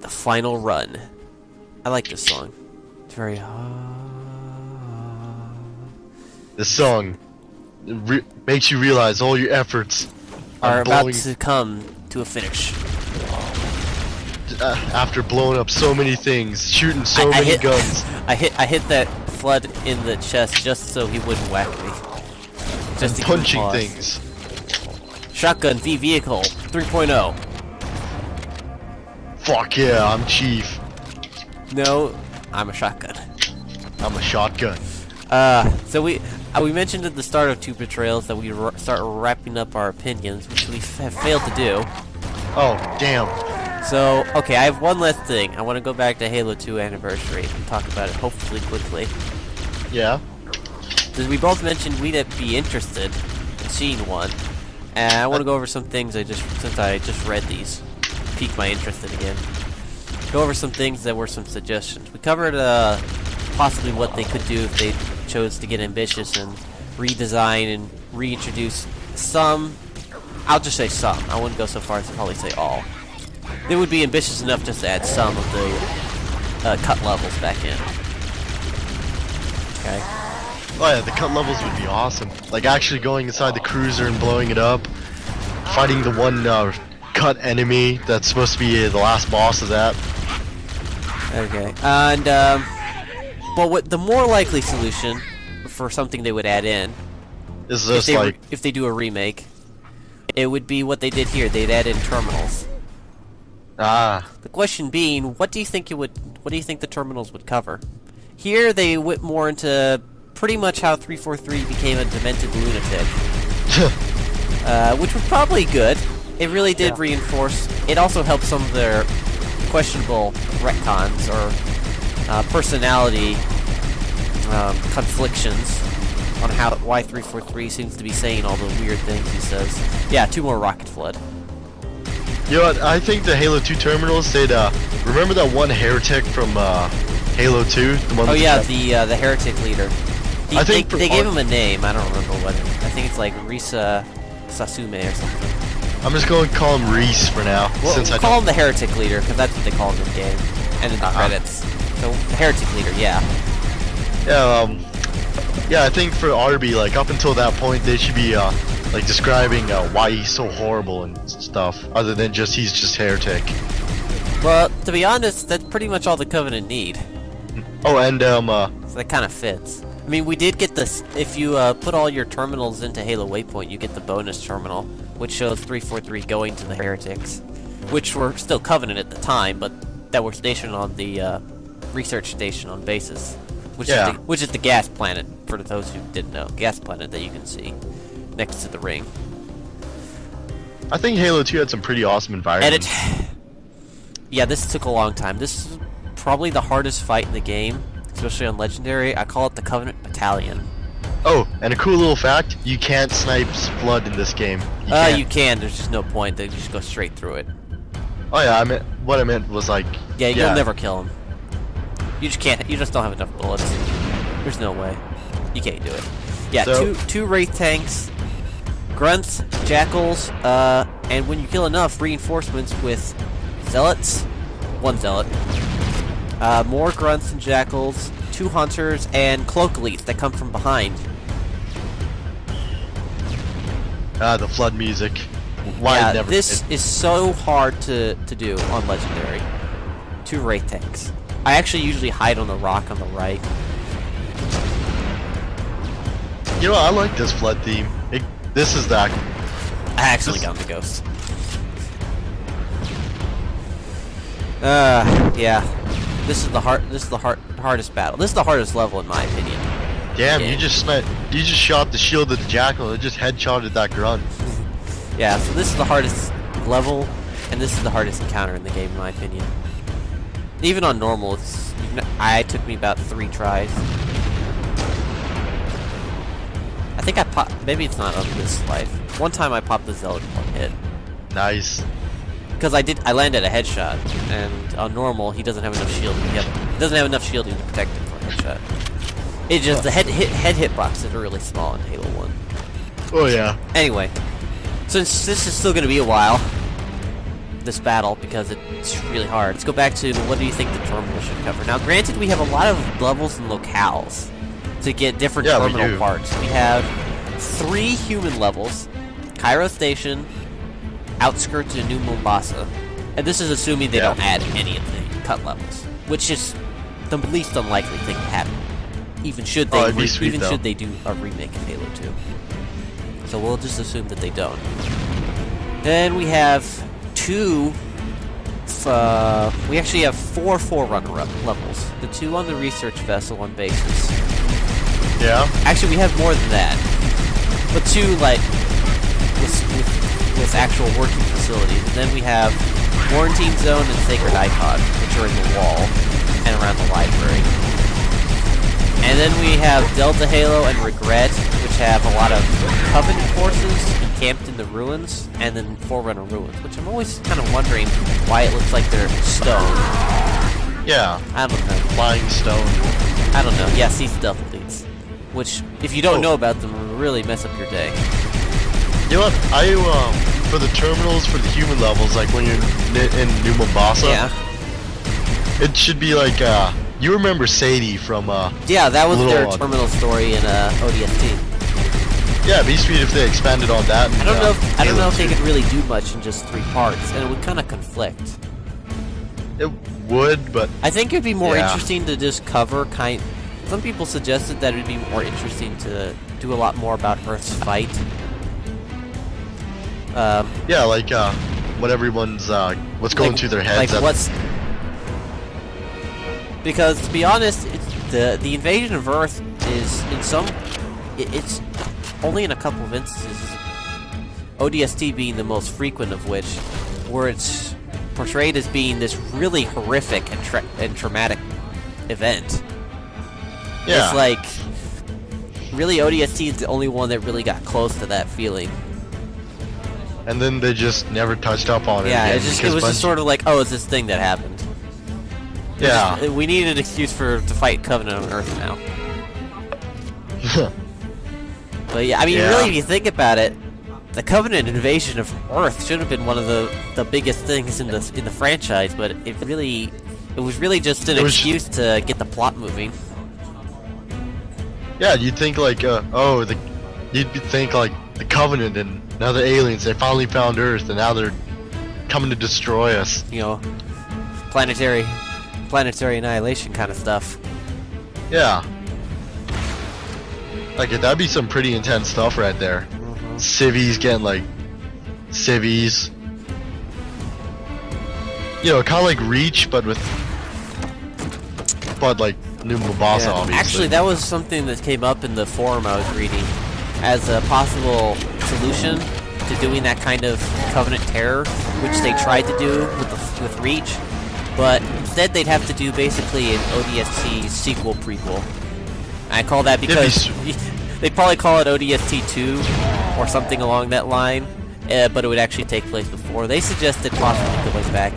The final run. I like this song. It's very This song makes you realize all your efforts are about blowing, to come to a finish. after blowing up so many things, shooting so many guns. I hit that flood in the chest just so he wouldn't whack me. Just And to punching pause. things. Shotgun V vehicle 3.0. Fuck yeah, I'm chief. No, I'm a shotgun. I'm a shotgun. So we mentioned at the start of Two Betrayals that we start wrapping up our opinions, which we have failed to do. Oh, damn. So, okay, I have one last thing. I want to go back to Halo 2 Anniversary and talk about it, hopefully quickly. Yeah? Because we both mentioned we'd be interested in seeing one. And I want to go over some things since I just read these. Piqued my interest in again. Go over some things that were some suggestions. We covered possibly what they could do if they chose to get ambitious and redesign and reintroduce some. I'll just say some. I wouldn't go so far as to probably say all. They would be ambitious enough just to add some of the cut levels back in. Okay. Oh yeah, the cut levels would be awesome. Like actually going inside the cruiser and blowing it up. Fighting the one cut enemy that's supposed to be the last boss of that. Okay. And, but what the more likely solution for something they would add in, Is just like... if they do a remake, it would be what they did here. They'd add in terminals. Ah. The question being, what do you think the terminals would cover? Here they went more into pretty much how 343 became a demented lunatic, which was probably good. It really did reinforce. It also helped some of their questionable retcons or personality conflictions on why 343 seems to be saying all the weird things he says. Yeah, 2 more rocket flood. You know what, I think the Halo 2 terminals, they'd, remember that one heretic from, Halo 2? The one Oh yeah, the the heretic leader. I think they gave him a name, I don't remember what. I think it's like Risa Sasume or something. I'm just going to call him Reese for now, since We'll I call him the heretic leader, because that's what they call him in the game. And in the credits. So, the heretic leader, yeah. Yeah, I think for Arby, like, up until that point, they should be, like, describing, why he's so horrible and stuff, other than just, he's just heretic. Well, to be honest, that's pretty much all the Covenant need. Oh, and, So that kind of fits. I mean, we did get this, if you, put all your terminals into Halo Waypoint, you get the bonus terminal, which shows 343 going to the heretics, which were still Covenant at the time, but that were stationed on the, research station on basis. Which is the gas planet, for those who didn't know. Gas planet that you can see next to the ring. I think Halo 2 had some pretty awesome environments. Yeah, this took a long time. This is probably the hardest fight in the game, especially on Legendary. I call it the Covenant Battalion. Oh, and a cool little fact, you can't snipe Flood in this game. You can, there's just no point, they just go straight through it. Oh yeah, what I meant was like... Yeah, you'll never kill him. You just can't, you just don't have enough bullets. There's no way. You can't do it. Yeah, so, two Wraith tanks, Grunts, Jackals, and when you kill enough, reinforcements with Zealots, 1 Zealot, more Grunts and Jackals, 2 Hunters, and Cloak Elites that come from behind. the Flood music. This is so hard to do on Legendary. 2 Wraith tanks. I actually usually hide on the rock on the right. You know, I like this Flood theme. This is that. I actually got the Ghost. Yeah. This is the hardest battle. This is the hardest level in my opinion. Damn, you just shot the shield of the Jackal. It just headshotted that Grunt. Yeah, so this is the hardest level, and this is the hardest encounter in the game in my opinion. Even on normal, it took me about 3 tries. I think I popped. Maybe it's not on this life. One time I popped the Zealot in 1 hit. Nice. Because I landed a headshot, and on normal he doesn't have enough shielding. He doesn't have enough shielding to protect him from a headshot. It just the head hitboxes are really small in Halo 1. Oh yeah. Anyway, since this is still going to be a while, this battle because it's really hard. Let's go back to what do you think the terminal should cover. Now, granted, we have a lot of levels and locales to get different terminal parts. We have 3 human levels, Cairo Station, outskirts of New Mombasa, and this is assuming they don't add any of the cut levels, which is the least unlikely thing to happen. Even should they, should they do a remake of Halo 2. So we'll just assume that they don't. Then we have 2. We actually have 4 Forerunner levels. The 2 on the research vessel on bases. Yeah. Actually, we have more than that. But 2 like with actual working facilities. And then we have Quarantine Zone and Sacred Icon, which are in the wall and around the library. And then we have Delta Halo and Regret, which have a lot of Covenant forces encamped in the ruins, and then Forerunner ruins, which I'm always kind of wondering why it looks like they're stone. Yeah. I don't know. Flying stone. I don't know. Yeah, see stealth elites. Which, if you don't know about them, will really mess up your day. You know what? For the terminals, for the human levels, like when you're in New Mombasa, it should be like, you remember Sadie from, yeah, that was their terminal story in, ODST. Yeah, it'd be sweet if they expanded on that. And, I don't know if they could really do much in just 3 parts, and it would kind of conflict. It would, but I think it'd be more interesting to just cover Some people suggested that it'd be more interesting to do a lot more about Earth's fight. yeah, like what everyone's what's going through their heads. Like because to be honest, the invasion of Earth is it's only in a couple of instances, ODST being the most frequent of which, where it's portrayed as being this really horrific and traumatic event. Yeah. It's like, really ODST is the only one that really got close to that feeling. And then they just never touched up on it. Yeah, it was just sort of like, oh, it's this thing that happened. Yeah. We need an excuse to fight Covenant on Earth now. But yeah, I mean, really, if you think about it, the Covenant invasion of Earth should have been one of the biggest things in the franchise, but it was really just an excuse to get the plot moving. Yeah, you'd think like, you'd think like the Covenant and now the aliens, they finally found Earth, and now they're coming to destroy us. You know, planetary annihilation kind of stuff. Yeah. Like, that'd be some pretty intense stuff right there. Civvies getting, like, civvies. You know, kind of like Reach, but like, New Mombasa, obviously. Actually, that was something that came up in the forum I was reading as a possible solution to doing that kind of Covenant terror, which they tried to do with Reach, but instead they'd have to do basically an ODST sequel prequel. I call that because they'd probably call it ODST 2 or something along that line, but it would actually take place before. They suggested possibly going back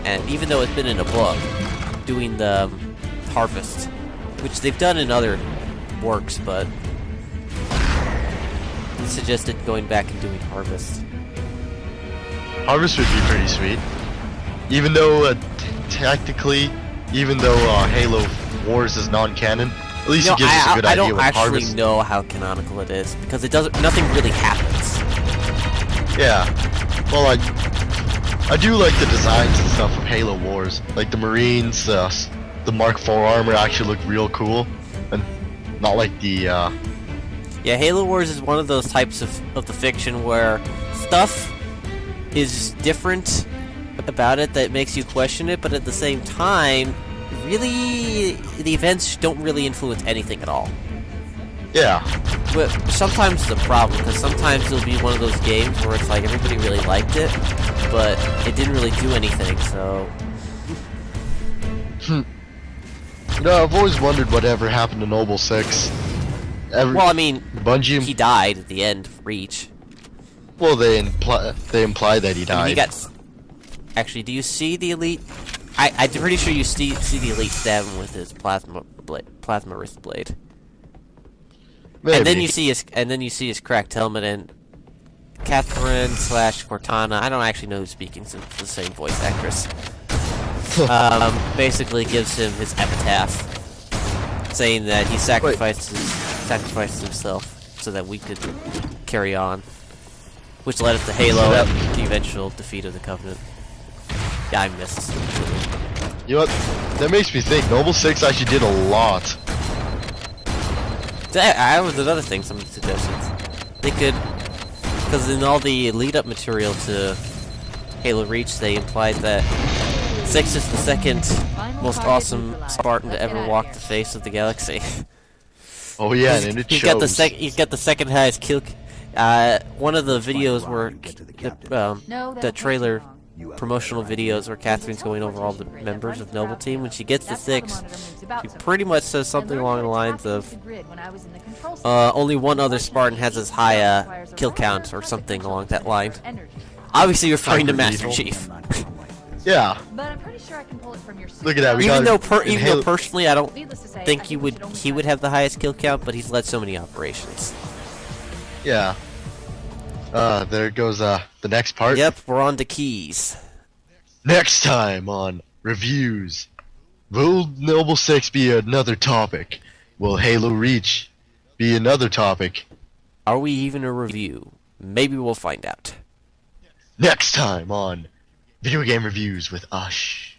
and even though it's been in a book, doing the Harvest, which they've done in other works, but they suggested going back and doing Harvest. Harvest would be pretty sweet. Even though, technically, Halo Wars is non-canon, at least it gives us a good idea what Harvest... I don't actually know how canonical it is, because nothing really happens. Yeah. Well, I do like the designs and stuff of Halo Wars. Like the Marines, the Mark IV armor actually looked real cool, and not like the, Yeah, Halo Wars is one of those types of the fiction where stuff is different about it that makes you question it, but at the same time, really, the events don't really influence anything at all. Yeah. But sometimes it's a problem, because sometimes it'll be one of those games where it's like everybody really liked it, but it didn't really do anything, so... No, I've always wondered whatever happened to Noble 6. Well, I mean, Bungie... he died at the end of Reach. Well, they imply that he died. I mean, actually, do you see the Elite? I'm pretty sure you see the Elite stab him with his plasma wrist blade. Maybe. And then you see his cracked helmet, and Catherine slash Cortana, I don't actually know who's speaking since it's the same voice actress, basically gives him his epitaph, saying that he sacrificed himself so that we could carry on, which led us to Halo and the eventual defeat of the Covenant. Yeah, I missed. You know what? That makes me think. Noble 6 actually did a lot. That was another thing, some suggestions. They could, because in all the lead-up material to Halo Reach, they implied that 6 is the second most awesome Spartan to ever walk the face of the galaxy. Oh yeah, and it He's shows. He's got the second highest kill. One of the videos where the trailer promotional videos where Catherine's going over all the members of Noble Team. When she gets to 6, she pretty much says something along the lines of, only one other Spartan has as high a kill count, or something along that line. Obviously referring to Master Chief. Yeah. Look at that. We Even got though personally I don't think he would have the highest kill count, but he's led so many operations. Yeah. There goes the next part. Yep, we're on to keys. Next time on Reviews. Will Noble 6 be another topic? Will Halo Reach be another topic? Are we even a review? Maybe we'll find out. Next time on Video Game Reviews with Ush.